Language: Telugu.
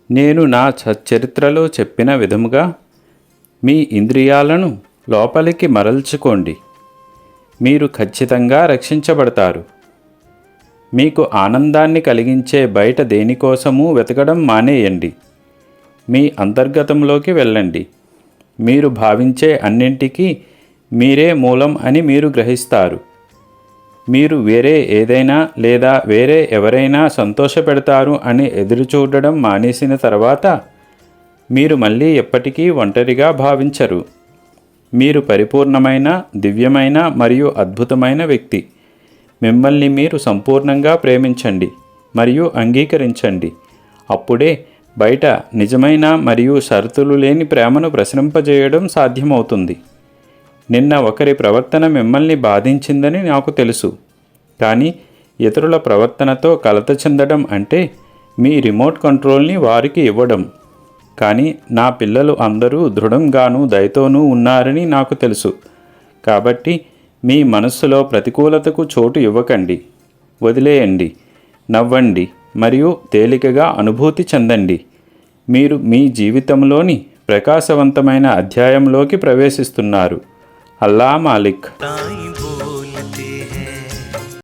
నేను నా చరిత్రలో చెప్పిన విధముగా మీ ఇంద్రియాలను లోపలికి మరల్చుకోండి. మీరు ఖచ్చితంగా రక్షించబడతారు. మీకు ఆనందాన్ని కలిగించే బయట దేనికోసమూ వెతకడం మానేయండి. మీ అంతర్గతంలోకి వెళ్ళండి. మీరు భావించే అన్నింటికీ మీరే మూలం అని మీరు గ్రహిస్తారు. మీరు వేరే ఏదైనా లేదా వేరే ఎవరైనా సంతోషపెడతారు అని ఎదురుచూడడం మానేసిన తర్వాత మీరు మళ్ళీ ఎప్పటికీ ఒంటరిగా భావించరు. మీరు పరిపూర్ణమైన, దివ్యమైన మరియు అద్భుతమైన వ్యక్తి. మిమ్మల్ని మీరు సంపూర్ణంగా ప్రేమించండి మరియు అంగీకరించండి. అప్పుడే బయట నిజమైన మరియు షరతులు లేని ప్రేమను ప్రసరింపజేయడం సాధ్యమవుతుంది. నిన్న ఒకరి ప్రవర్తన మిమ్మల్ని బాధించిందని నాకు తెలుసు. కానీ ఇతరుల ప్రవర్తనతో కలత చెందడం అంటే మీ రిమోట్ కంట్రోల్ని వారికి ఇవ్వడం. కానీ నా పిల్లలు అందరూ దృఢంగానూ దయతోనూ ఉన్నారని నాకు తెలుసు. కాబట్టి మీ మనస్సులో ప్రతికూలతకు చోటు ఇవ్వకండి. వదిలేయండి, నవ్వండి మరియు తేలికగా అనుభూతి చెందండి. మీరు మీ జీవితంలోని ప్రకాశవంతమైన అధ్యాయంలోకి ప్రవేశిస్తున్నారు. అల్లా మాలిక్.